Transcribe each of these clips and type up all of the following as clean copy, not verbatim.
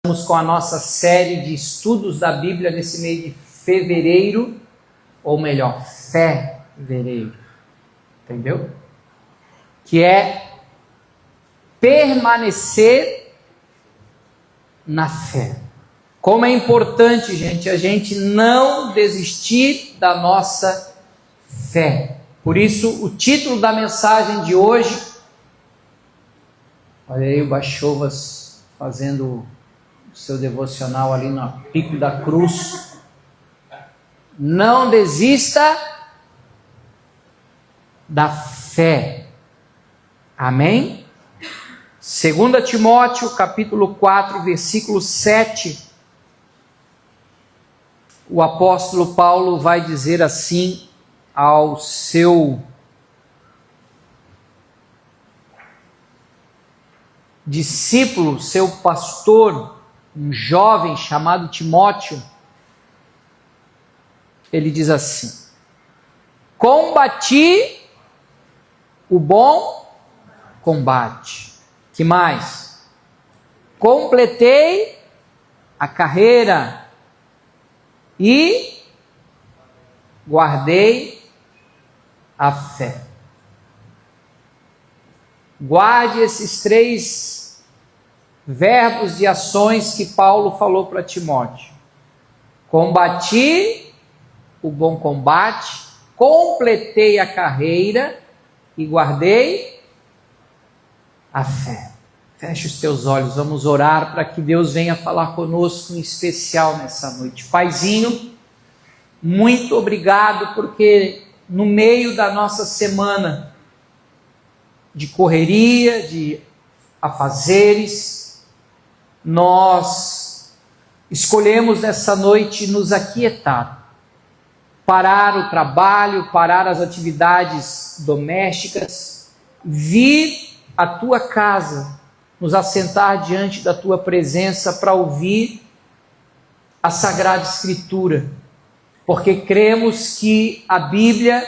Estamos com a nossa série de estudos da Bíblia nesse mês de fevereiro, ou melhor, fevereiro, entendeu? Que é permanecer na fé. Como é importante, gente, a gente não desistir da nossa fé. Por isso, o título da mensagem de hoje, olha aí o Bachovas fazendo o seu devocional ali no Pico da Cruz. Não desista da fé. Amém? 2 Timóteo, capítulo 4, versículo 7. O apóstolo Paulo vai dizer assim ao seu discípulo, seu pastor, um jovem chamado Timóteo. Ele diz assim: combati o bom combate. Que mais? Completei a carreira e guardei a fé. Guarde esses três verbos de ações que Paulo falou para Timóteo. Combati o bom combate, completei a carreira e guardei a fé. Feche os teus olhos, vamos orar para que Deus venha falar conosco em especial nessa noite. Paizinho, muito obrigado, porque no meio da nossa semana de correria, de afazeres, nós escolhemos nessa noite nos aquietar, parar o trabalho, parar as atividades domésticas, vir à tua casa, nos assentar diante da tua presença para ouvir a Sagrada Escritura, porque cremos que a Bíblia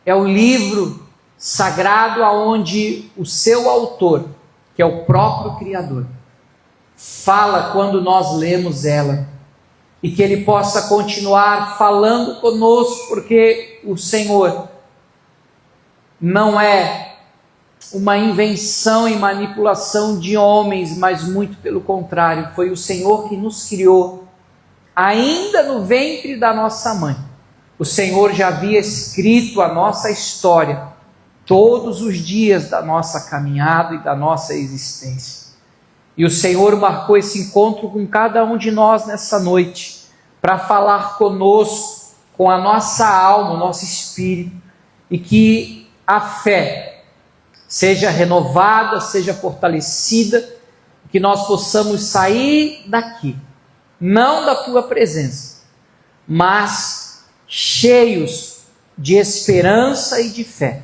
é o livro sagrado aonde o seu autor, que é o próprio Criador, fala quando nós lemos ela, e que Ele possa continuar falando conosco, porque o Senhor não é uma invenção e manipulação de homens, mas muito pelo contrário, foi o Senhor que nos criou, ainda no ventre da nossa mãe. O Senhor já havia escrito a nossa história, todos os dias da nossa caminhada e da nossa existência. E o Senhor marcou esse encontro com cada um de nós nessa noite, para falar conosco, com a nossa alma, o nosso espírito, e que a fé seja renovada, seja fortalecida, que nós possamos sair daqui, não da tua presença, mas cheios de esperança e de fé,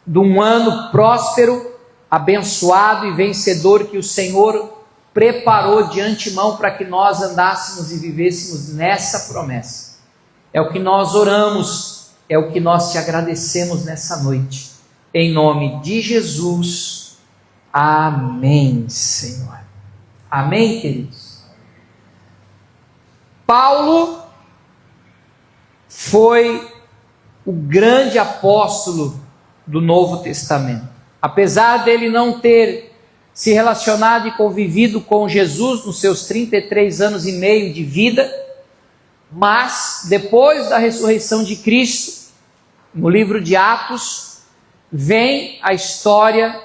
de um ano próspero, abençoado e vencedor que o Senhor preparou de antemão para que nós andássemos e vivêssemos nessa promessa. É o que nós oramos, é o que nós te agradecemos nessa noite. Em nome de Jesus, amém, Senhor. Amém, queridos? Paulo foi o grande apóstolo do Novo Testamento. Apesar dele não ter se relacionado e convivido com Jesus nos seus 33 anos e meio de vida, mas depois da ressurreição de Cristo, no livro de Atos, vem a história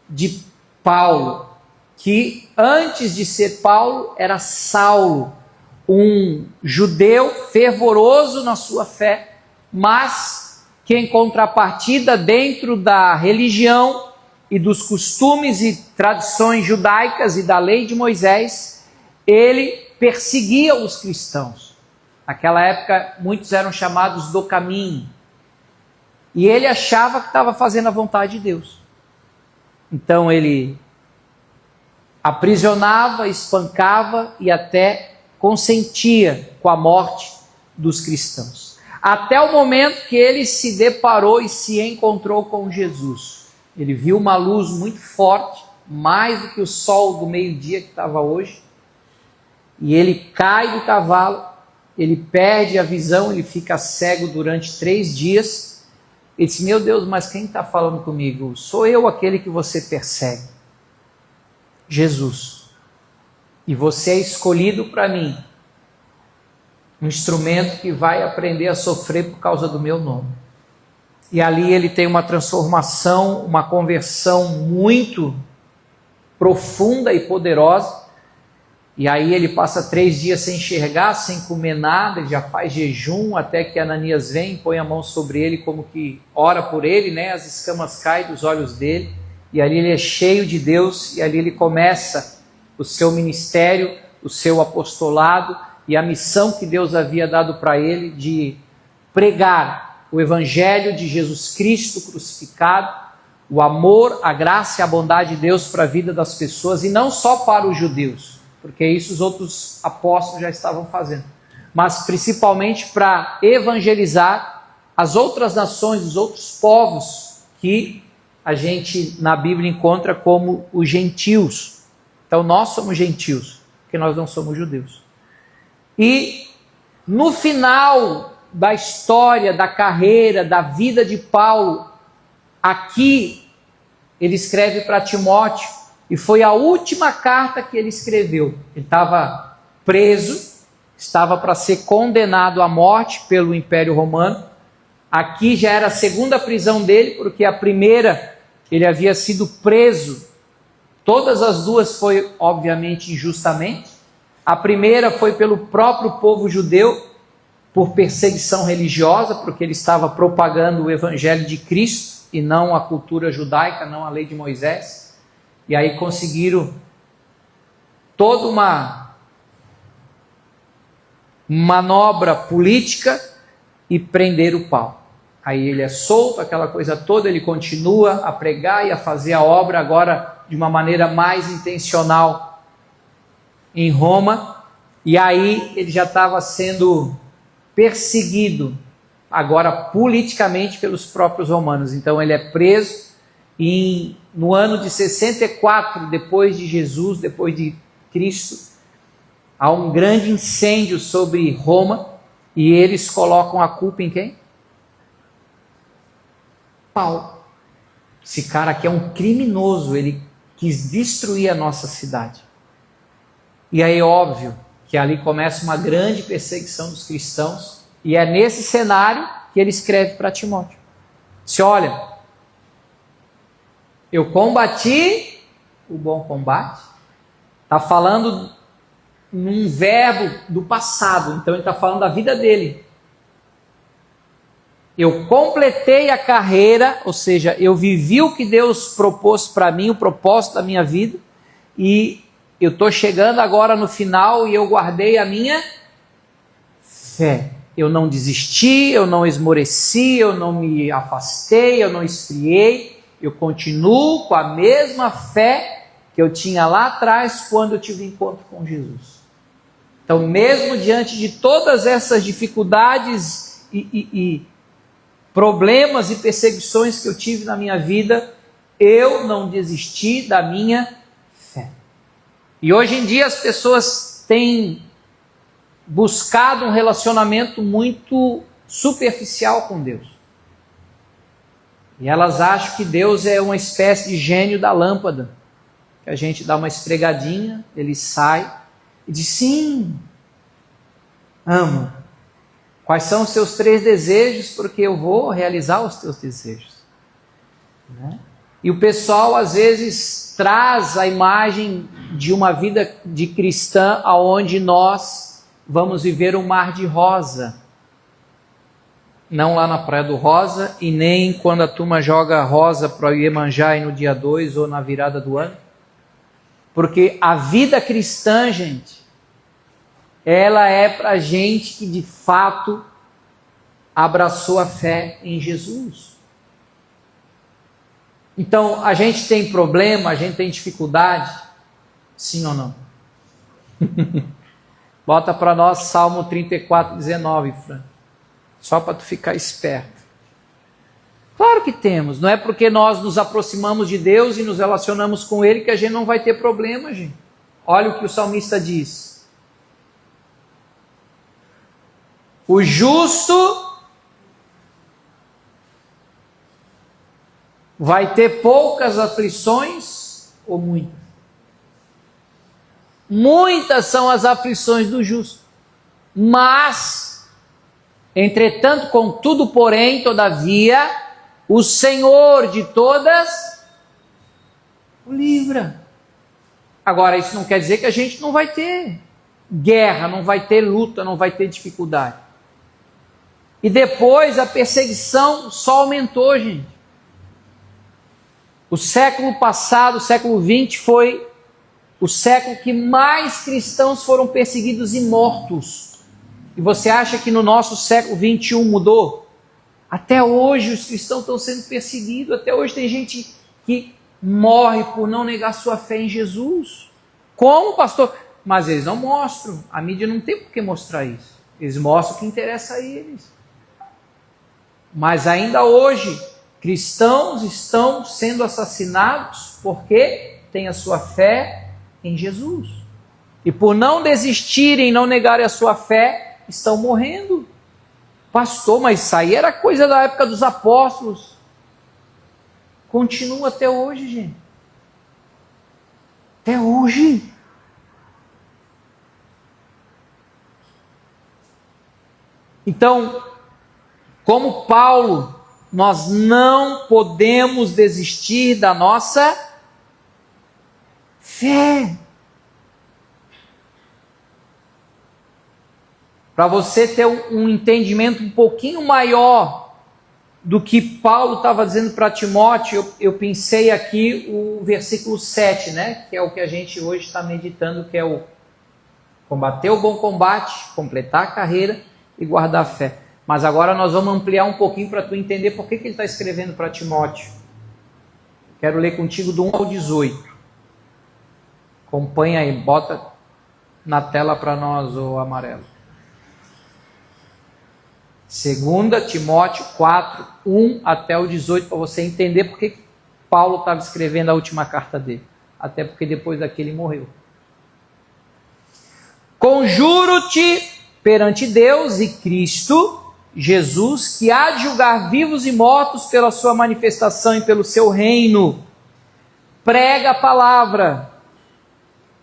de Paulo, que antes de ser Paulo era Saulo, um judeu fervoroso na sua fé, mas que em contrapartida dentro da religião e dos costumes e tradições judaicas e da lei de Moisés, ele perseguia os cristãos. Naquela época muitos eram chamados do caminho, e ele achava que estava fazendo a vontade de Deus. Então ele aprisionava, espancava e até consentia com a morte dos cristãos. Até o momento que ele se deparou e se encontrou com Jesus. Ele viu uma luz muito forte mais do que o sol do meio-dia que estava hoje. E ele cai do cavalo, ele perde a visão, ele fica cego durante 3 dias. Ele disse: meu Deus, mas quem está falando comigo? Sou eu aquele que você persegue, Jesus. E você é escolhido para mim, um instrumento que vai aprender a sofrer por causa do meu nome. E ali ele tem uma transformação, uma conversão muito profunda e poderosa. E aí ele passa 3 dias sem enxergar, sem comer nada, ele já faz jejum, até que Ananias vem, põe a mão sobre ele, como que ora por ele, né? As escamas caem dos olhos dele, e ali ele é cheio de Deus, e ali ele começa o seu ministério, o seu apostolado, e a missão que Deus havia dado para ele de pregar o evangelho de Jesus Cristo crucificado, o amor, a graça e a bondade de Deus para a vida das pessoas, e não só para os judeus, porque isso os outros apóstolos já estavam fazendo, mas principalmente para evangelizar as outras nações, os outros povos que a gente na Bíblia encontra como os gentios. Então nós somos gentios, porque nós não somos judeus. E no final da história, da carreira, da vida de Paulo, aqui ele escreve para Timóteo, e foi a última carta que ele escreveu. Ele estava preso, estava para ser condenado à morte pelo Império Romano. Aqui já era a segunda prisão dele, porque a primeira ele havia sido preso. Todas as duas foi, obviamente, injustamente. A primeira foi pelo próprio povo judeu, por perseguição religiosa, porque ele estava propagando o evangelho de Cristo e não a cultura judaica, não a lei de Moisés. E aí conseguiram toda uma manobra política e prender o Paulo. Aí ele é solto, aquela coisa toda, ele continua a pregar e a fazer a obra agora de uma maneira mais intencional em Roma. E aí ele já estava sendo perseguido agora politicamente pelos próprios romanos. Então ele é preso e no ano de 64 depois de Jesus, depois de Cristo, há um grande incêndio sobre Roma e eles colocam a culpa em quem? Paulo. Esse cara aqui é um criminoso, ele quis destruir a nossa cidade. E aí, óbvio, que ali começa uma grande perseguição dos cristãos, e é nesse cenário que ele escreve para Timóteo. Diz: olha, eu combati o bom combate. Está falando num verbo do passado, então ele está falando da vida dele. Eu completei a carreira, ou seja, eu vivi o que Deus propôs para mim, o propósito da minha vida, e eu estou chegando agora no final e eu guardei a minha fé. Eu não desisti, eu não esmoreci, eu não me afastei, eu não esfriei, eu continuo com a mesma fé que eu tinha lá atrás quando eu tive encontro com Jesus. Então, mesmo diante de todas essas dificuldades e problemas e perseguições que eu tive na minha vida, eu não desisti da minha fé. E hoje em dia as pessoas têm buscado um relacionamento muito superficial com Deus. E elas acham que Deus é uma espécie de gênio da lâmpada, que a gente dá uma esfregadinha, ele sai e diz: sim, amo. Quais são os seus 3 desejos? Porque eu vou realizar os teus desejos. Né? E o pessoal às vezes traz a imagem de uma vida de cristã onde nós vamos viver um mar de rosa. Não lá na Praia do Rosa e nem quando a turma joga rosa para o Iemanjá no dia 2 ou na virada do ano. Porque a vida cristã, gente, ela é para gente que de fato abraçou a fé em Jesus. Então, a gente tem problema, a gente tem dificuldade? Sim ou não? Bota para nós Salmo 34, 19, Fran. Só para tu ficar esperto. Claro Claro que temos. Não é porque nós nos aproximamos de Deus e nos relacionamos com Ele que a gente não vai ter problema, gente. Olha o que o salmista diz. O justo vai ter poucas aflições ou muitas? Muitas são as aflições do justo. Mas, entretanto, contudo, porém, todavia, o Senhor de todas o livra. Agora, isso não quer dizer que a gente não vai ter guerra, não vai ter luta, não vai ter dificuldade. E depois a perseguição só aumentou, gente. O século passado, o século XX, foi o século que mais cristãos foram perseguidos e mortos. E você acha que no nosso século XXI mudou? Até hoje os cristãos estão sendo perseguidos, até hoje tem gente que morre por não negar sua fé em Jesus. Como, pastor? Mas eles não mostram, a mídia não tem por que mostrar isso. Eles mostram o que interessa a eles. Mas ainda hoje, cristãos estão sendo assassinados porque têm a sua fé em Jesus. E por não desistirem, não negarem a sua fé, estão morrendo. Pastor, mas isso aí era coisa da época dos apóstolos. Continua até hoje, gente. Até hoje. Então, como Paulo, nós não podemos desistir da nossa fé. Para você ter um entendimento um pouquinho maior do que Paulo estava dizendo para Timóteo, eu pensei aqui o versículo 7, né? Que é o que a gente hoje está meditando, que é o combater o bom combate, completar a carreira e guardar a fé. Mas agora nós vamos ampliar um pouquinho para tu entender por que ele está escrevendo para Timóteo. Quero ler contigo do 1 ao 18. Acompanha aí, bota na tela para nós o amarelo. 2 Timóteo 4, 1 até o 18, para você entender por que Paulo estava escrevendo a última carta dele. Até porque depois daquele morreu. Conjuro-te perante Deus e Cristo Jesus, que há de julgar vivos e mortos pela sua manifestação e pelo seu reino. Prega a palavra,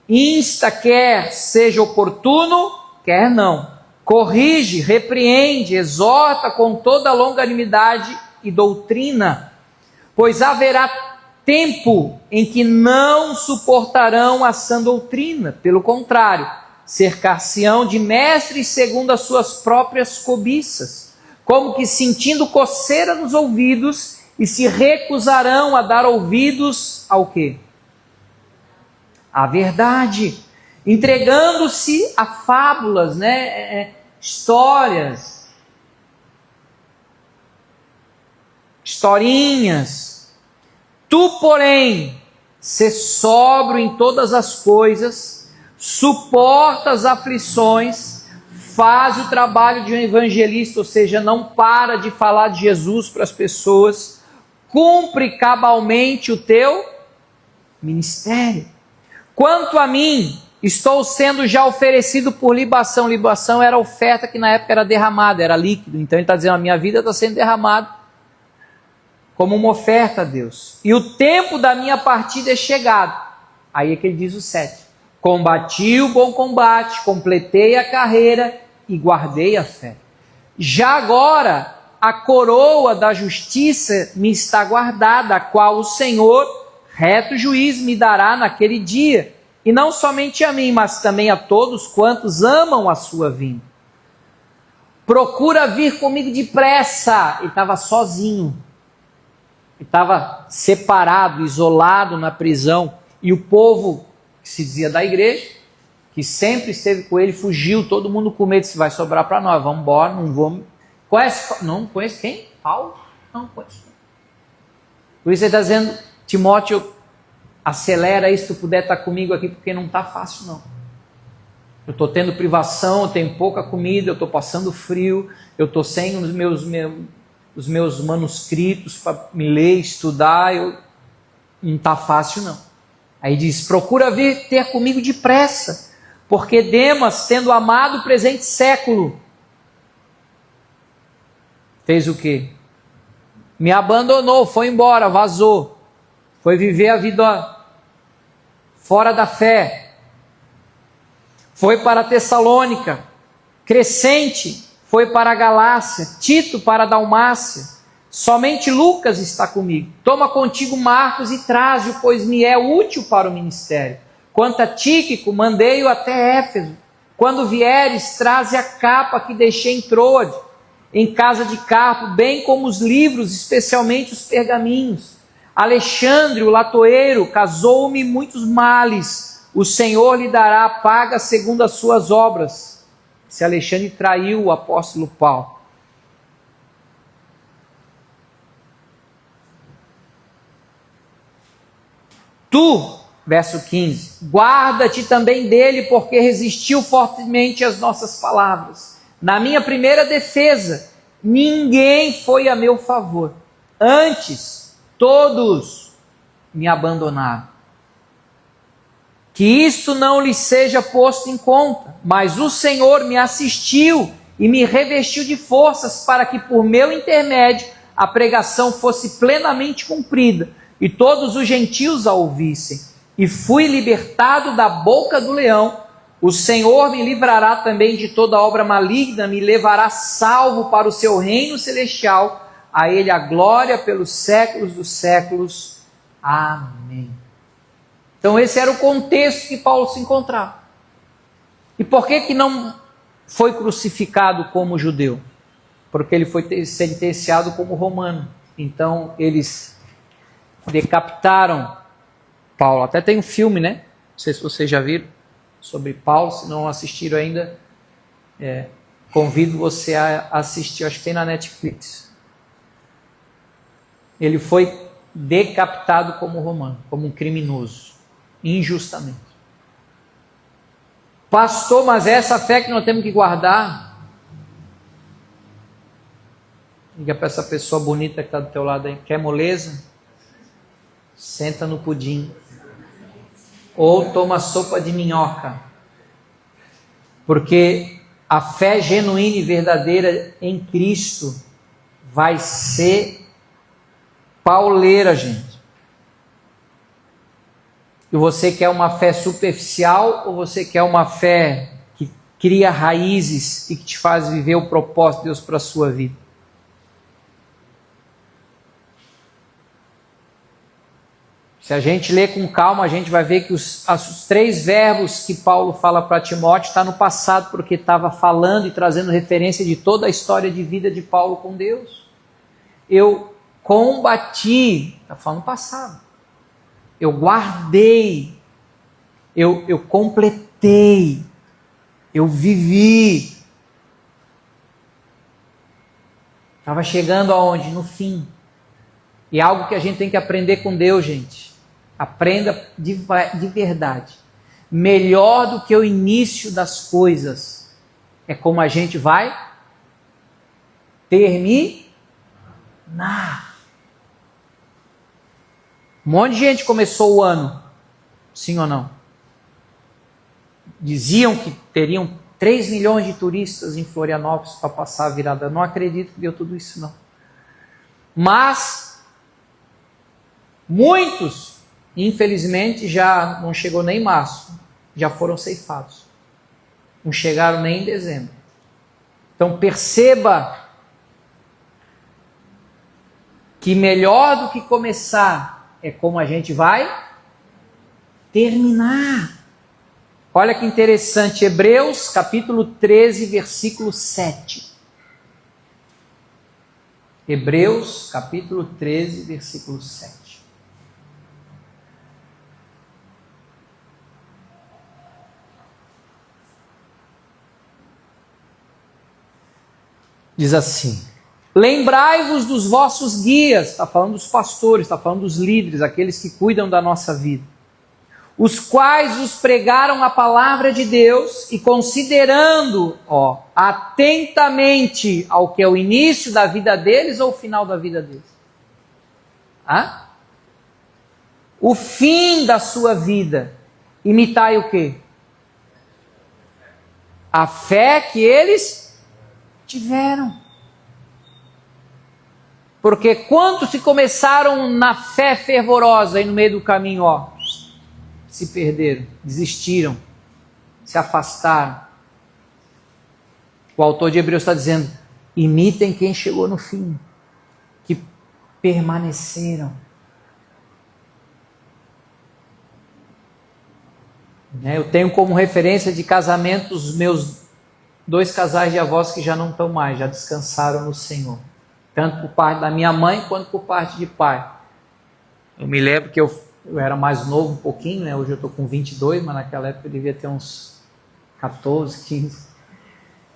insta, quer seja oportuno, quer não. Corrige, repreende, exorta com toda longanimidade e doutrina, pois haverá tempo em que não suportarão a sã doutrina, pelo contrário, cercar-se-ão de mestres segundo as suas próprias cobiças, como que sentindo coceira nos ouvidos, e se recusarão a dar ouvidos ao quê? A verdade, entregando-se a fábulas, histórias, historinhas. Tu, porém, sê sóbrio em todas as coisas, suporta as aflições, faz o trabalho de um evangelista, ou seja, não para de falar de Jesus para as pessoas, cumpre cabalmente o teu ministério. Quanto a mim, estou sendo já oferecido por libação. Libação era a oferta que na época era derramada, era líquido. Então ele está dizendo, a minha vida está sendo derramada como uma oferta a Deus. E o tempo da minha partida é chegado. Aí é que ele diz o 7. Combati o bom combate, completei a carreira e guardei a fé. Já agora, a coroa da justiça me está guardada, a qual o Senhor, reto juiz, me dará naquele dia. E não somente a mim, mas também a todos quantos amam a sua vinda. Procura vir comigo depressa. Ele estava sozinho. Ele estava separado, isolado na prisão. E o povo que se dizia da igreja, que sempre esteve com ele, fugiu, todo mundo com medo, se vai sobrar para nós, vamos embora, não vamos. Não conhece quem? Paulo? Não conheço. Por isso ele está dizendo, Timóteo, acelera aí se tu puder estar comigo aqui, porque não está fácil não. Eu estou tendo privação, eu tenho pouca comida, eu estou passando frio, eu estou sem os meus manuscritos para me ler, estudar, não está fácil não. Aí diz, procura vir ter comigo depressa, porque Demas, tendo amado o presente século, fez o quê? Me abandonou, foi embora, vazou, foi viver a vida fora da fé, foi para Tessalônica, Crescente foi para a Galácia, Tito para a Dalmácia, somente Lucas está comigo. Toma contigo Marcos e traze-o, pois me é útil para o ministério. Quanto a Tíquico, mandei-o até Éfeso. Quando vieres, traze a capa que deixei em Troade, em casa de Carpo, bem como os livros, especialmente os pergaminhos. Alexandre, o latoeiro, casou-me muitos males. O Senhor lhe dará a paga segundo as suas obras. Se Alexandre traiu o apóstolo Paulo. Tu, verso 15, guarda-te também dele, porque resistiu fortemente às nossas palavras. Na minha primeira defesa, ninguém foi a meu favor. Antes, todos me abandonaram. Que isto não lhe seja posto em conta, mas o Senhor me assistiu e me revestiu de forças para que por meu intermédio a pregação fosse plenamente cumprida e todos os gentios a ouvissem. E fui libertado da boca do leão. O Senhor me livrará também de toda obra maligna, me levará salvo para o seu reino celestial. A ele a glória pelos séculos dos séculos. Amém. Então esse era o contexto que Paulo se encontrava. E por que não foi crucificado como judeu? Porque ele foi sentenciado como romano. Então eles decapitaram Paulo. Até tem um filme, né? Não sei se vocês já viram, sobre Paulo. Se não assistiram ainda, convido você a assistir. Acho que tem na Netflix. Ele foi decapitado como romano, como um criminoso, injustamente. Pastor, mas é essa fé que nós temos que guardar. Liga para essa pessoa bonita que está do teu lado aí. Quer moleza? Senta no pudim. Ou toma sopa de minhoca. Porque a fé genuína e verdadeira em Cristo vai ser pauleira, gente. E você quer uma fé superficial ou você quer uma fé que cria raízes e que te faz viver o propósito de Deus para a sua vida? Se a gente ler com calma, a gente vai ver que os 3 verbos que Paulo fala para Timóteo está no passado, porque estava falando e trazendo referência de toda a história de vida de Paulo com Deus. Eu combati, está falando passado. Eu guardei, eu completei, eu vivi. Estava chegando aonde? No fim. E é algo que a gente tem que aprender com Deus, gente. Aprenda de verdade. Melhor do que o início das coisas é como a gente vai terminar. Um monte de gente começou o ano, sim ou não? Diziam que teriam 3 milhões de turistas em Florianópolis para passar a virada. Não acredito que deu tudo isso, não. Mas muitos, infelizmente, já não chegou nem em março, já foram ceifados. Não chegaram nem em dezembro. Então perceba que melhor do que começar é como a gente vai terminar. Olha que interessante, Hebreus capítulo 13, versículo 7. Hebreus capítulo 13, versículo 7. Diz assim: lembrai-vos dos vossos guias, está falando dos pastores, está falando dos líderes, aqueles que cuidam da nossa vida, os quais os pregaram a palavra de Deus e considerando, atentamente ao que é o início da vida deles ou o final da vida deles. O fim da sua vida, imitai o quê? A fé que eles tiveram. Porque quantos que começaram na fé fervorosa e no meio do caminho, se perderam, desistiram, se afastaram. O autor de Hebreus está dizendo, imitem quem chegou no fim, que permaneceram. Eu tenho como referência de casamento os meus 2 casais de avós que já não estão mais, já descansaram no Senhor. Tanto por parte da minha mãe, quanto por parte de pai. Eu me lembro que eu era mais novo um pouquinho, né? Hoje eu estou com 22, mas naquela época eu devia ter uns 14, 15.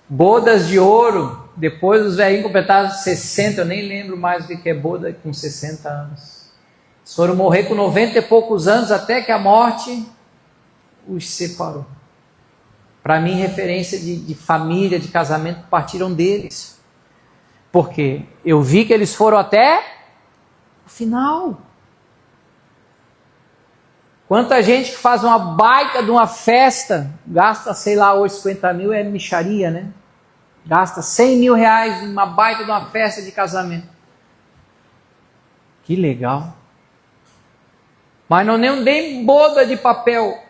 Bodas de ouro, depois os velhinhos completaram 60, eu nem lembro mais o que é boda com 60 anos. Eles foram morrer com 90 e poucos anos, até que a morte os separou. Para mim, referência de família, de casamento, partiram deles. Porque eu vi que eles foram até o final. Quanta gente que faz uma baita de uma festa, gasta, sei lá, hoje 50 mil é mixaria, né? Gasta 100 mil reais numa baita de uma festa de casamento. Que legal. Mas não nem boda de papel.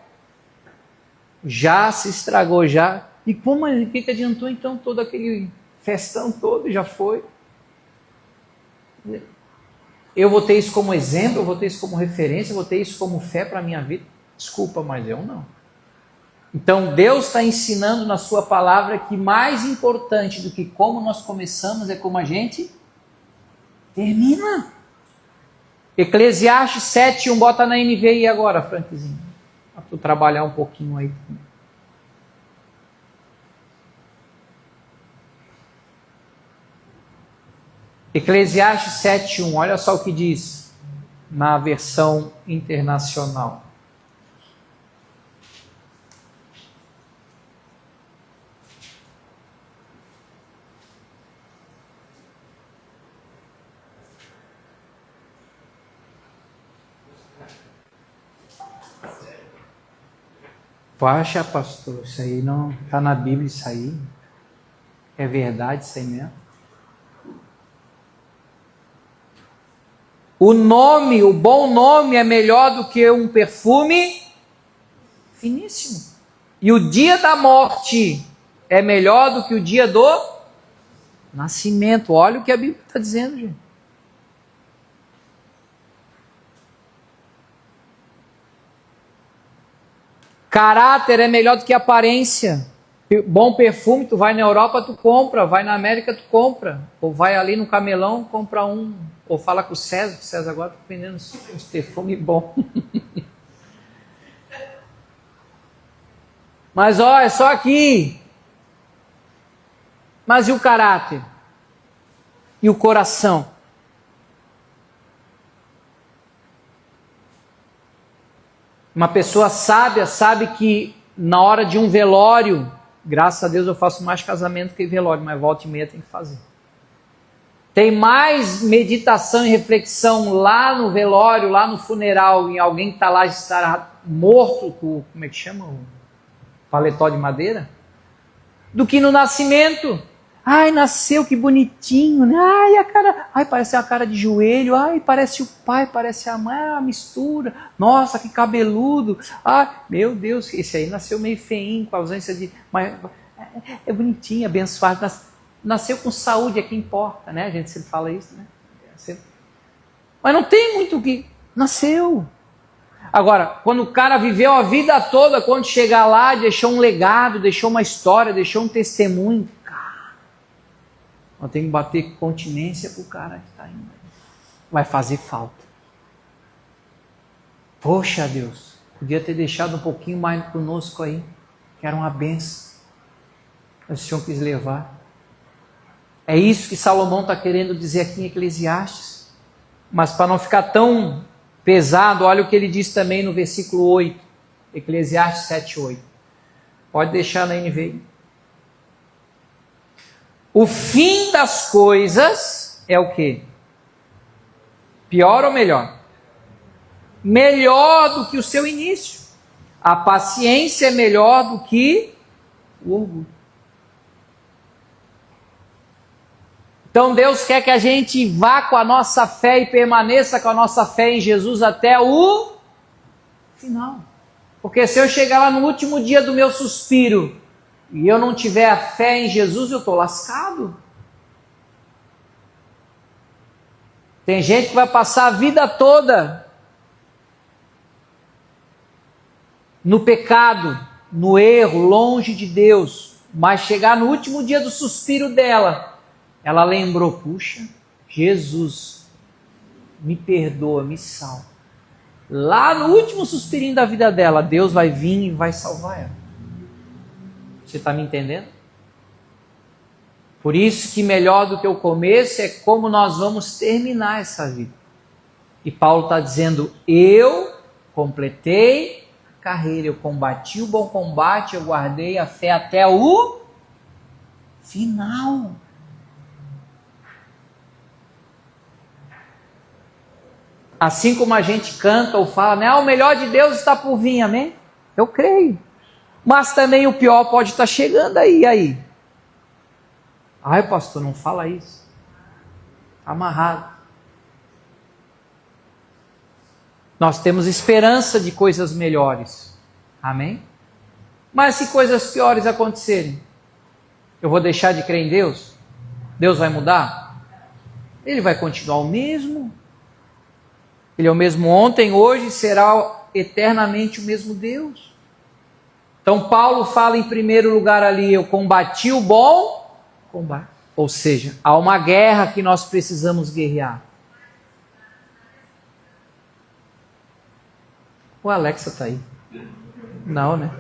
Já se estragou, já. E como, o que adiantou então todo aquele festão todo? Já foi. Eu vou ter isso como exemplo, eu vou ter isso como referência, eu vou ter isso como fé para a minha vida. Desculpa, mas eu não. Então Deus está ensinando na sua palavra que mais importante do que como nós começamos é como a gente termina. Eclesiastes 7:1, bota na NVI agora, Frankzinho. Para tu trabalhar um pouquinho aí. Eclesiastes 7:1, olha só o que diz na versão internacional. Poxa, pastor, isso aí não está na Bíblia, isso aí é verdade, isso aí mesmo? O nome, o bom nome é melhor do que um perfume finíssimo. E o dia da morte é melhor do que o dia do nascimento. Olha o que a Bíblia está dizendo, gente. Caráter é melhor do que aparência. Bom perfume, tu vai na Europa, tu compra. Vai na América, tu compra. Ou vai ali no camelão, compra um. Ou fala com o César agora está vendendo uns perfumes bons. Mas é só aqui. Mas e o caráter? E o coração? Uma pessoa sábia sabe que na hora de um velório, graças a Deus eu faço mais casamento que velório, mas volta e meia tem que fazer. Tem mais meditação e reflexão lá no velório, lá no funeral, em alguém que está lá estar morto, com, como é que chama? O paletó de madeira, do que no nascimento. Ai, nasceu, que bonitinho, né? Ai, a cara, ai, parece a cara de joelho, ai, parece o pai, parece a mãe, a mistura. Nossa, que cabeludo. Ai, meu Deus, esse aí nasceu meio feinho, com ausência de... Mas é bonitinho, abençoado. Nasceu com saúde, é que importa, né? A gente sempre fala isso, né? Mas não tem muito o que... Nasceu. Agora, quando o cara viveu a vida toda, quando chegar lá, deixou um legado, deixou uma história, deixou um testemunho, eu tenho que bater continência para o cara que está indo. Vai fazer falta. Poxa, Deus, podia ter deixado um pouquinho mais conosco aí, que era uma benção. O Senhor quis levar. É isso que Salomão está querendo dizer aqui em Eclesiastes. Mas para não ficar tão pesado, olha o que ele diz também no versículo 8. Eclesiastes 7:8. Pode deixar na NVI. O fim das coisas é o quê? Pior ou melhor? Melhor do que o seu início. A paciência é melhor do que o orgulho. Então Deus quer que a gente vá com a nossa fé e permaneça com a nossa fé em Jesus até o final. Porque se eu chegar lá no último dia do meu suspiro e eu não tiver a fé em Jesus, eu estou lascado. Tem gente que vai passar a vida toda no pecado, no erro, longe de Deus, mas chegar no último dia do suspiro dela, ela lembrou, puxa, Jesus, me perdoa, me salva. Lá no último suspirinho da vida dela, Deus vai vir e vai salvar ela. Você está me entendendo? Por isso que melhor do que o começo é como nós vamos terminar essa vida. E Paulo está dizendo, eu completei a carreira, eu combati o bom combate, eu guardei a fé até o final. Assim como a gente canta ou fala, né? O melhor de Deus está por vir, amém? Eu creio. Mas também o pior pode estar chegando aí. Ai, pastor, não fala isso. Amarrado. Nós temos esperança de coisas melhores. Amém? Mas se coisas piores acontecerem, eu vou deixar de crer em Deus? Deus vai mudar? Ele vai continuar o mesmo. Ele é o mesmo ontem, hoje, será eternamente o mesmo Deus. Então Paulo fala em primeiro lugar ali, eu combati o bom combate. Ou seja, há uma guerra que nós precisamos guerrear. O Alexa está aí. Não, né?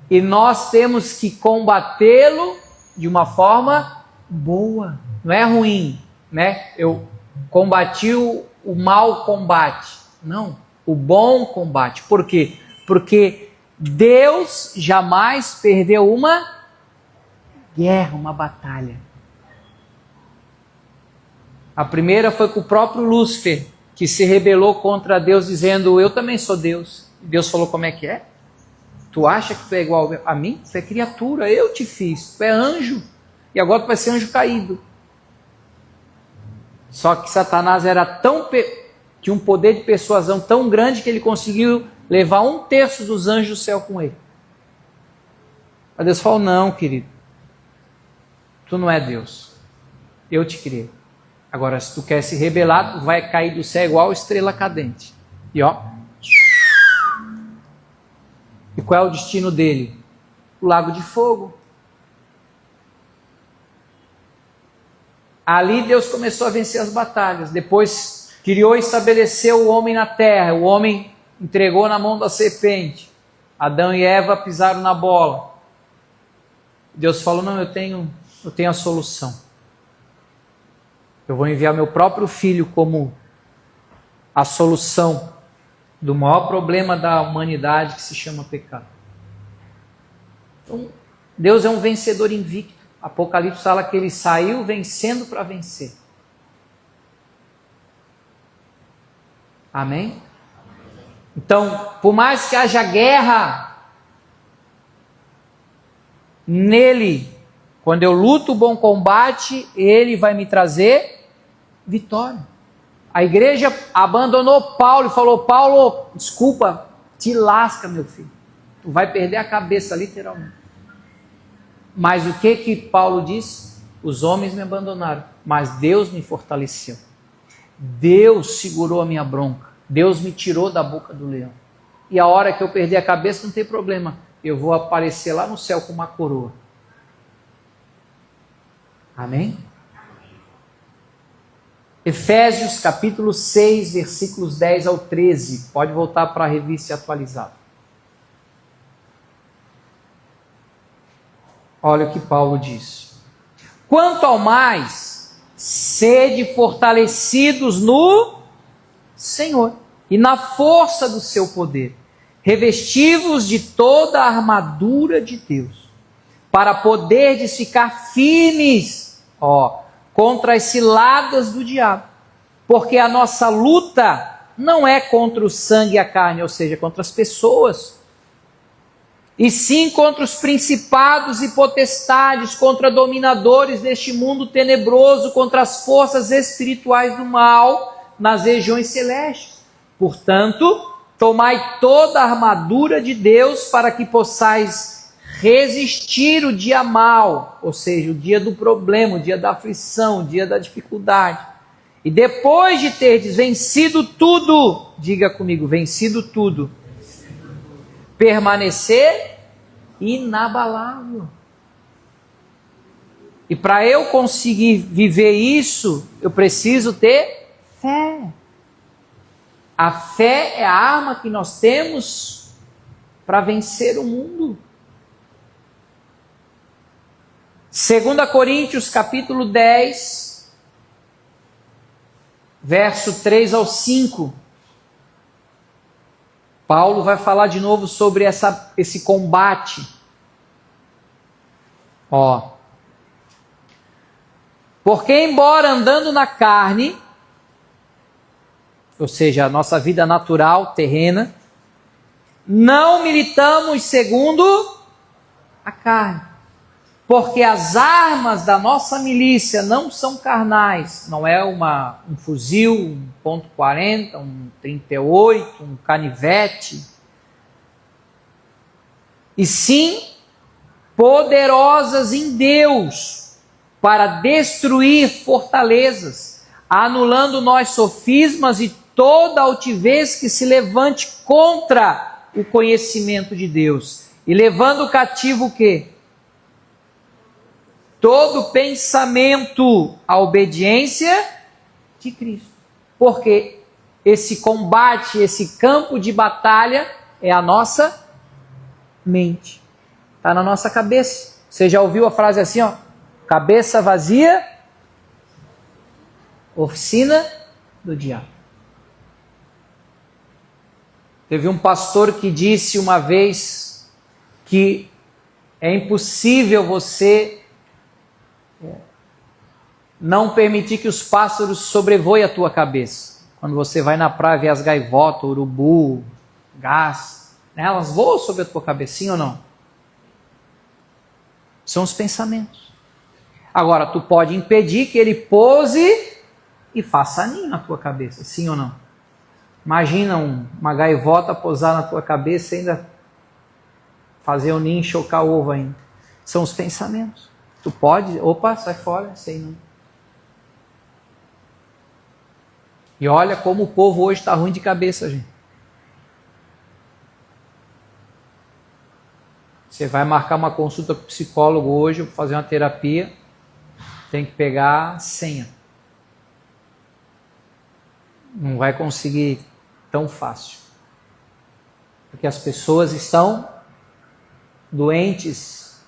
E nós temos que combatê-lo de uma forma boa. Não é ruim, né? Eu combati o mau combate. Não, o bom combate. Por quê? Porque Deus jamais perdeu uma guerra, uma batalha. A primeira foi com o próprio Lúcifer, que se rebelou contra Deus, dizendo, eu também sou Deus. E Deus falou, como é que é? Tu acha que tu é igual a mim? Tu é criatura, eu te fiz. Tu é anjo. E agora tu vai ser anjo caído. Só que Satanás era tinha um poder de persuasão tão grande que ele conseguiu levar 1/3 dos anjos do céu com ele. Mas Deus falou, não, querido. Tu não é Deus. Eu te criei. Agora, se tu quer se rebelar, tu vai cair do céu igual estrela cadente. E ó. E qual é o destino dele? O lago de fogo. Ali Deus começou a vencer as batalhas. Depois criou e estabeleceu o homem na terra. O homem entregou na mão da serpente. Adão e Eva pisaram na bola. Deus falou, não, eu tenho a solução. Eu vou enviar meu próprio filho como a solução do maior problema da humanidade que se chama pecado. Então, Deus é um vencedor invicto. Apocalipse fala que ele saiu vencendo para vencer. Amém? Então, por mais que haja guerra, nele, quando eu luto o bom combate, ele vai me trazer vitória. A igreja abandonou Paulo e falou, Paulo, desculpa, te lasca, meu filho. Tu vai perder a cabeça, literalmente. Mas o que Paulo disse? Os homens me abandonaram, mas Deus me fortaleceu. Deus segurou a minha bronca. Deus me tirou da boca do leão. E a hora que eu perder a cabeça, não tem problema. Eu vou aparecer lá no céu com uma coroa. Amém? Efésios capítulo 6, versículos 10 ao 13. Pode voltar para a revista atualizada. Olha o que Paulo diz. Quanto ao mais, sede fortalecidos no Senhor, e na força do seu poder, revesti-vos de toda a armadura de Deus, para poderdes ficar firmes, contra as ciladas do diabo, porque a nossa luta não é contra o sangue e a carne, ou seja, contra as pessoas, e sim contra os principados e potestades, contra dominadores deste mundo tenebroso, contra as forças espirituais do mal nas regiões celestes. Portanto, tomai toda a armadura de Deus para que possais resistir o dia mau, ou seja, o dia do problema, o dia da aflição, o dia da dificuldade. E depois de terdes vencido tudo, diga comigo, vencido tudo, permanecer inabalável. E para eu conseguir viver isso, eu preciso ter fé. A fé é a arma que nós temos para vencer o mundo. 2 Coríntios capítulo 10, verso 3 ao 5. Paulo vai falar de novo sobre esse combate. Porque embora andando na carne, ou seja, a nossa vida natural, terrena, não militamos segundo a carne. Porque as armas da nossa milícia não são carnais, não é um fuzil, um .40, um 38, um canivete, e sim poderosas em Deus para destruir fortalezas, anulando nós sofismas e toda altivez que se levante contra o conhecimento de Deus, e levando cativo o quê? Todo pensamento à obediência de Cristo. Porque esse combate, esse campo de batalha é a nossa mente. Está na nossa cabeça. Você já ouviu a frase assim, cabeça vazia, oficina do diabo. Teve um pastor que disse uma vez que é impossível você não permitir que os pássaros sobrevoem a tua cabeça. Quando você vai na praia ver as gaivotas, urubu, gás, elas voam sobre a tua cabeça, sim ou não? São os pensamentos. Agora, tu pode impedir que ele pouse e faça ninho na tua cabeça, sim ou não? Imagina uma gaivota pousar na tua cabeça e ainda fazer o ninho e chocar o ovo ainda. São os pensamentos. Tu pode, sai fora, sei não. E olha como o povo hoje está ruim de cabeça, gente. Você vai marcar uma consulta com o psicólogo hoje, fazer uma terapia, tem que pegar a senha. Não vai conseguir tão fácil. Porque as pessoas estão doentes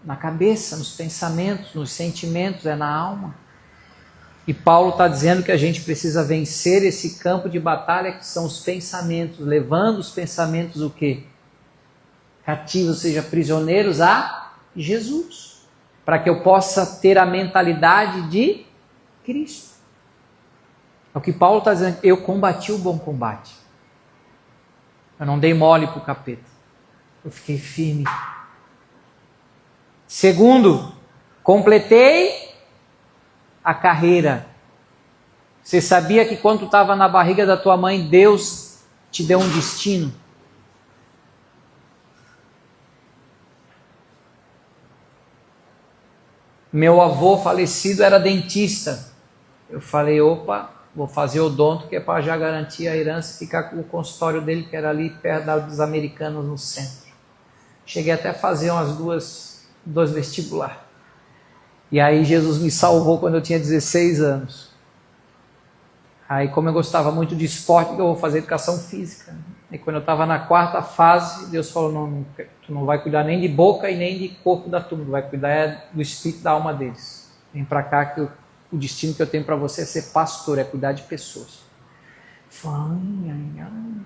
na cabeça, nos pensamentos, nos sentimentos, é na alma. E Paulo está dizendo que a gente precisa vencer esse campo de batalha que são os pensamentos, levando os pensamentos o quê? Cativos, ou seja, prisioneiros a Jesus, para que eu possa ter a mentalidade de Cristo. É o que Paulo está dizendo, eu combati o bom combate. Eu não dei mole para o capeta. Eu fiquei firme. Segundo, completei a carreira. Você sabia que quando tu estava na barriga da tua mãe, Deus te deu um destino? Meu avô falecido era dentista. Eu falei, vou fazer odonto, que é para já garantir a herança e ficar com o consultório dele, que era ali perto dos americanos no centro. Cheguei até a fazer dois vestibular. E aí Jesus me salvou quando eu tinha 16 anos. Aí como eu gostava muito de esporte, eu vou fazer educação física. E quando eu estava na 4ª fase, Deus falou, não, tu não vai cuidar nem de boca e nem de corpo da turma, tu vai cuidar do espírito da alma deles. Vem para cá que o destino que eu tenho para você é ser pastor, é cuidar de pessoas. Ai, ai, ai.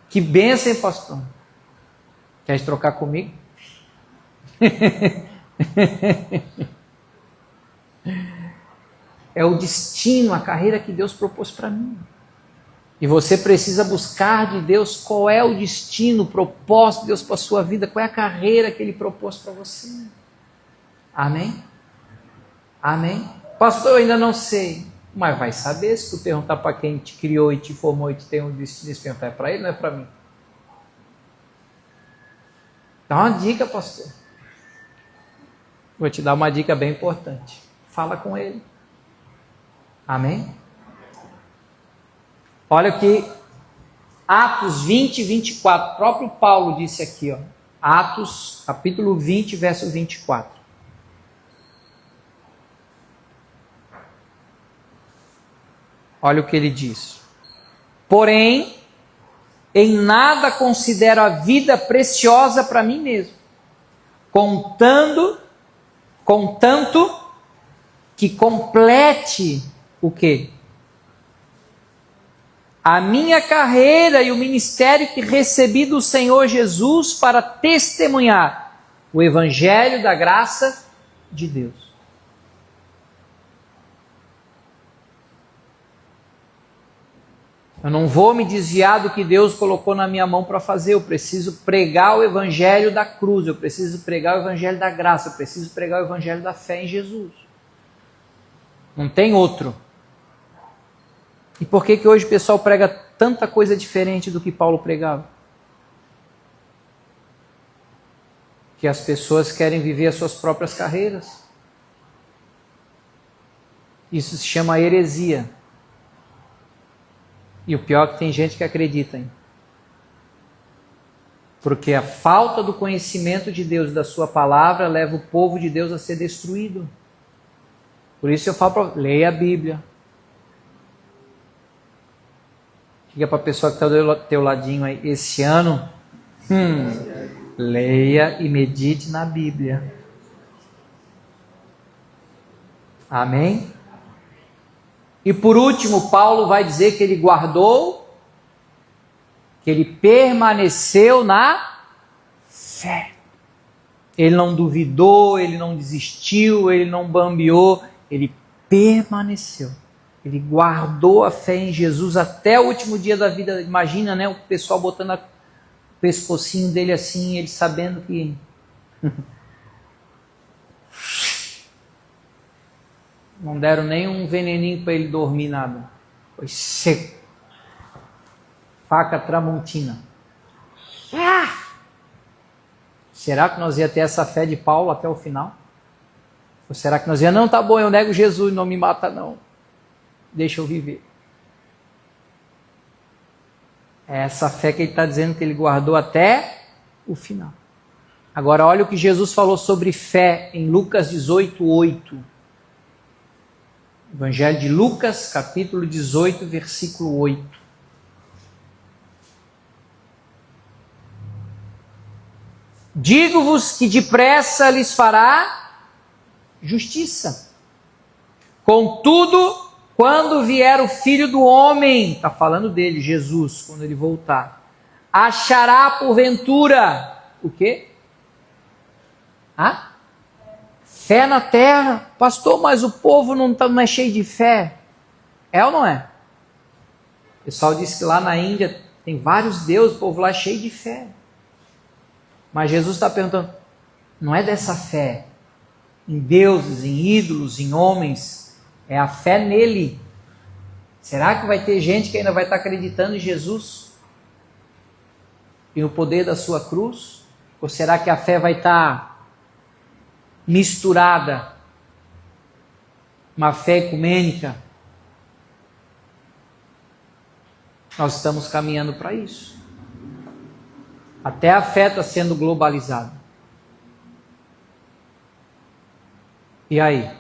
Que bênção, hein, pastor? Quer trocar comigo? É o destino, a carreira que Deus propôs para mim. E você precisa buscar de Deus qual é o destino, o propósito de Deus para a sua vida, qual é a carreira que Ele propôs para você. Amém? Amém? Pastor, eu ainda não sei. Mas vai saber se tu perguntar para quem te criou e te formou e te tem um destino, se perguntar é para ele, não é para mim. Dá uma dica, pastor. Vou te dar uma dica bem importante. Fala com ele. Amém? Olha o que Atos 20, 24. O próprio Paulo disse aqui, ó. Atos, capítulo 20, verso 24. Olha o que ele diz. Porém, em nada considero a vida preciosa para mim mesmo, contanto que complete o quê? A minha carreira e o ministério que recebi do Senhor Jesus para testemunhar o evangelho da graça de Deus. Eu não vou me desviar do que Deus colocou na minha mão para fazer. Eu preciso pregar o evangelho da cruz, eu preciso pregar o evangelho da graça, eu preciso pregar o evangelho da fé em Jesus. Não tem outro. E por que hoje o pessoal prega tanta coisa diferente do que Paulo pregava? Que as pessoas querem viver as suas próprias carreiras. Isso se chama heresia. E o pior é que tem gente que acredita, hein? Porque a falta do conhecimento de Deus e da sua palavra leva o povo de Deus a ser destruído. Por isso eu falo para leia a Bíblia. Diga para a pessoa que está do teu ladinho aí, esse ano, leia e medite na Bíblia. Amém? E por último, Paulo vai dizer que ele guardou, que ele permaneceu na fé. Ele não duvidou, ele não desistiu, ele não bambeou, ele permaneceu. Ele guardou a fé em Jesus até o último dia da vida. Imagina, né, o pessoal botando o pescocinho dele assim, ele sabendo que... Não deram nem um veneninho para ele dormir, nada. Foi seco. Faca tramontina. Será que nós ia ter essa fé de Paulo até o final? Ou será que nós ia, não, tá bom, eu nego Jesus, não me mata não. Deixa eu viver. É essa fé que ele está dizendo que ele guardou até o final. Agora olha o que Jesus falou sobre fé em Lucas 18, 8. Evangelho de Lucas, capítulo 18, versículo 8. Digo-vos que depressa lhes fará justiça. Contudo, quando vier o Filho do Homem, está falando dele, Jesus, quando ele voltar, achará porventura, o quê? Fé na terra. Pastor, mas o povo não é cheio de fé. É ou não é? O pessoal disse que lá na Índia tem vários deuses, o povo lá é cheio de fé. Mas Jesus está perguntando, não é dessa fé em deuses, em ídolos, em homens, é a fé nele. Será que vai ter gente que ainda vai estar acreditando em Jesus? E no poder da sua cruz? Ou será que a fé vai estar misturada? Uma fé ecumênica? Nós estamos caminhando para isso. Até a fé está sendo globalizada. E aí?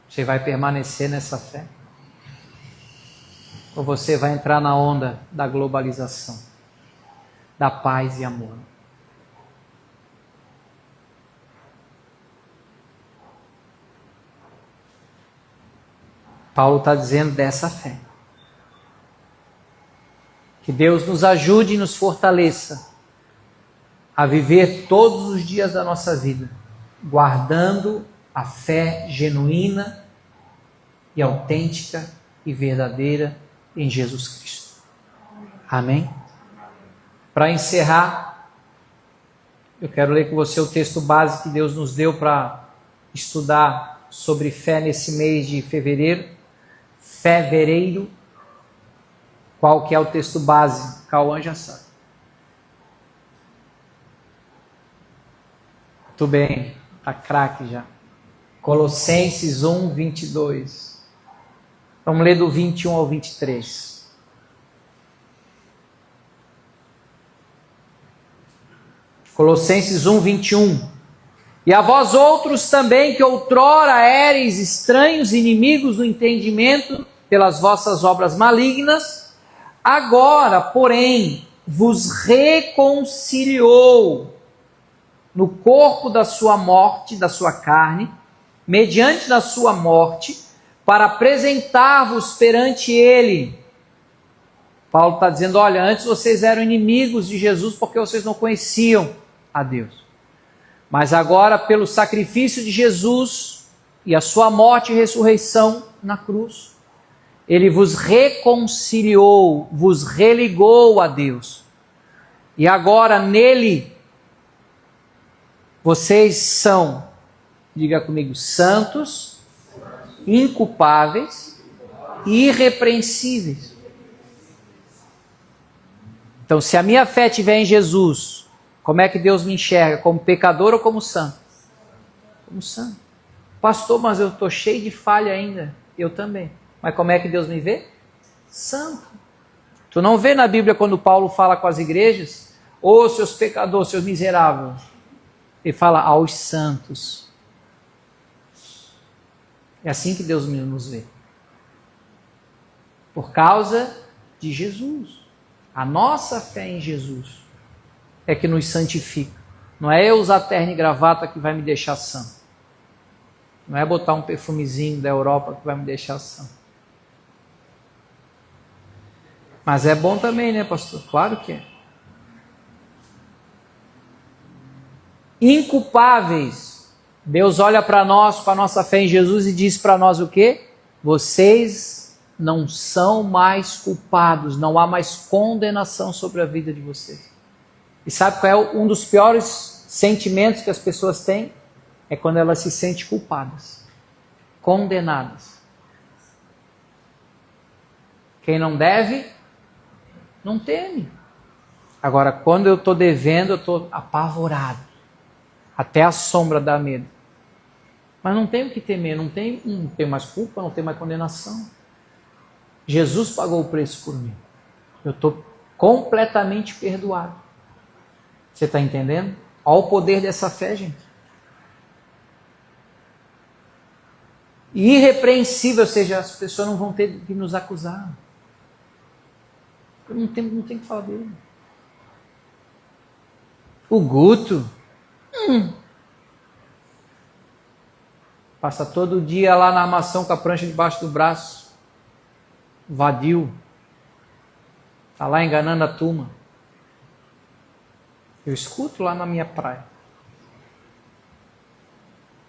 Você vai permanecer nessa fé? Ou você vai entrar na onda da globalização, da paz e amor? Paulo está dizendo dessa fé. Que Deus nos ajude e nos fortaleça a viver todos os dias da nossa vida, guardando a fé genuína e autêntica e verdadeira em Jesus Cristo. Amém? Para encerrar, eu quero ler com você o texto base que Deus nos deu para estudar sobre fé nesse mês de fevereiro. Qual que é o texto base? Cauã já sabe. Muito bem, está craque já. Colossenses 1, 22. Vamos ler do 21 ao 23. Colossenses 1, 21. E a vós outros também, que outrora éreis estranhos, inimigos do entendimento, pelas vossas obras malignas, agora, porém, vos reconciliou no corpo da sua morte, da sua carne, mediante da sua morte, para apresentar-vos perante ele. Paulo está dizendo, olha, antes vocês eram inimigos de Jesus porque vocês não conheciam a Deus. Mas agora, pelo sacrifício de Jesus e a sua morte e ressurreição na cruz, ele vos reconciliou, vos religou a Deus. E agora nele, vocês são, diga comigo, santos, inculpáveis e irrepreensíveis. Então, se a minha fé estiver em Jesus, como é que Deus me enxerga? Como pecador ou como santo? Como santo. Pastor, mas eu estou cheio de falha ainda. Eu também. Mas como é que Deus me vê? Santo. Tu não vê na Bíblia quando Paulo fala com as igrejas? Ô seus pecadores, seus miseráveis. Ele fala aos santos. É assim que Deus nos vê. Por causa de Jesus. A nossa fé em Jesus é que nos santifica. Não é eu usar terno e gravata que vai me deixar santo. Não é botar um perfumezinho da Europa que vai me deixar santo. Mas é bom também, né, pastor? Claro que é. Inculpáveis. Deus olha para nós, com a nossa fé em Jesus e diz para nós o quê? Vocês não são mais culpados, não há mais condenação sobre a vida de vocês. E sabe qual é um dos piores sentimentos que as pessoas têm? É quando elas se sentem culpadas, condenadas. Quem não deve, não teme. Agora, quando eu estou devendo, eu estou apavorado. Até a sombra dá medo. Mas não tenho que temer, não tenho mais culpa, não tenho mais condenação. Jesus pagou o preço por mim. Eu estou completamente perdoado. Você está entendendo? Olha o poder dessa fé, gente. Irrepreensível, ou seja, as pessoas não vão ter que nos acusar. Eu não tenho que falar dele. O Guto. Passa todo dia lá na armação com a prancha debaixo do braço. Vadio. Está lá enganando a turma. Eu escuto lá na minha praia.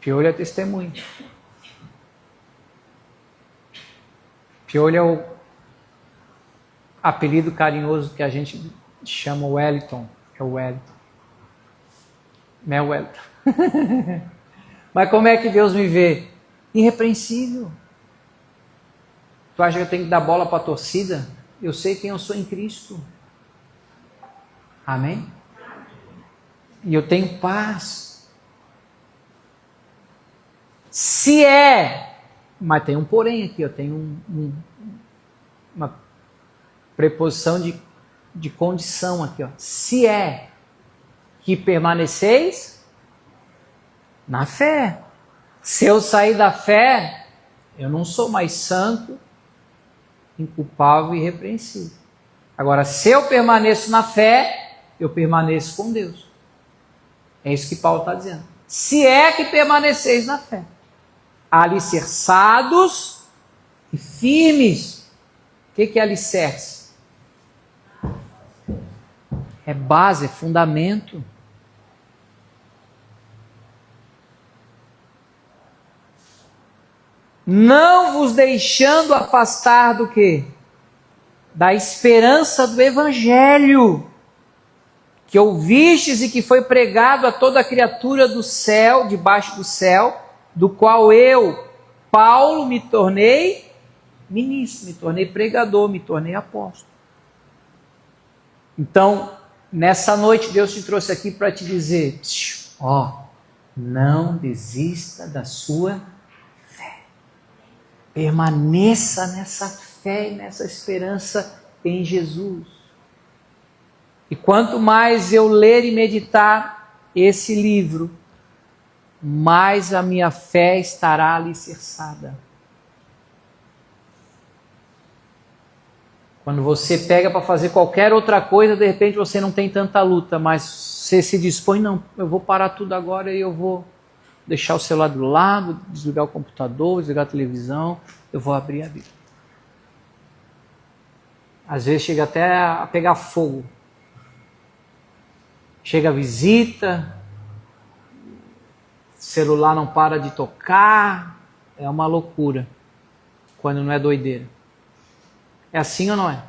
Piolho é testemunho. Piolho é o apelido carinhoso que a gente chama Wellington. É o Wellington. Não é o Wellington. Mas como é que Deus me vê? Irrepreensível. Tu acha que eu tenho que dar bola para a torcida? Eu sei quem eu sou em Cristo. Amém? E eu tenho paz. Se é, mas tem um porém aqui, eu tenho uma preposição de condição aqui, ó. Se é que permaneceis na fé. Se eu sair da fé, eu não sou mais santo, inculpável e irrepreensível. Agora, se eu permaneço na fé, eu permaneço com Deus. É isso que Paulo está dizendo. Se é que permaneceis na fé, alicerçados e firmes. O que é alicerce? É base, é fundamento. Não vos deixando afastar do quê? Da esperança do Evangelho, que ouvistes e que foi pregado a toda a criatura do céu, debaixo do céu, do qual eu, Paulo, me tornei ministro, me tornei pregador, me tornei apóstolo. Então, nessa noite, Deus te trouxe aqui para te dizer, não desista da sua fé. Permaneça nessa fé e nessa esperança em Jesus. E quanto mais eu ler e meditar esse livro, mais a minha fé estará alicerçada. Quando você pega para fazer qualquer outra coisa, de repente você não tem tanta luta, mas você se dispõe, não, eu vou parar tudo agora e eu vou deixar o celular do lado, desligar o computador, desligar a televisão, eu vou abrir a Bíblia. Às vezes chega até a pegar fogo. Chega a visita, celular não para de tocar, é uma loucura, quando não é doideira. É assim ou não é?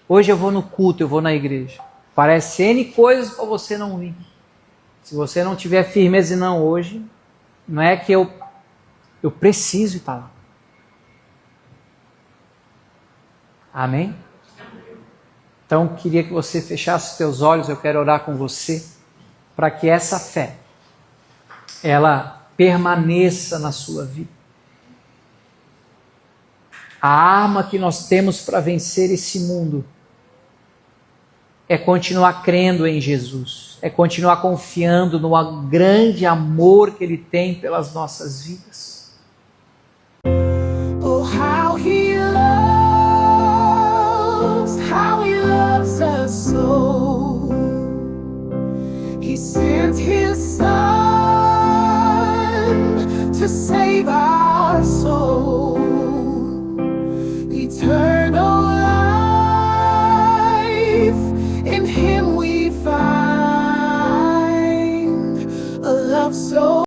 Hoje eu vou no culto, eu vou na igreja. Parece N coisas para você não vir. Se você não tiver firmeza e não hoje, não é que eu preciso estar lá. Amém? Então, queria que você fechasse os teus olhos, eu quero orar com você, para que essa fé, ela permaneça na sua vida. A arma que nós temos para vencer esse mundo é continuar crendo em Jesus, é continuar confiando no grande amor que Ele tem pelas nossas vidas. Oh, how He loves us so. He sent His Son to save our soul. Eternal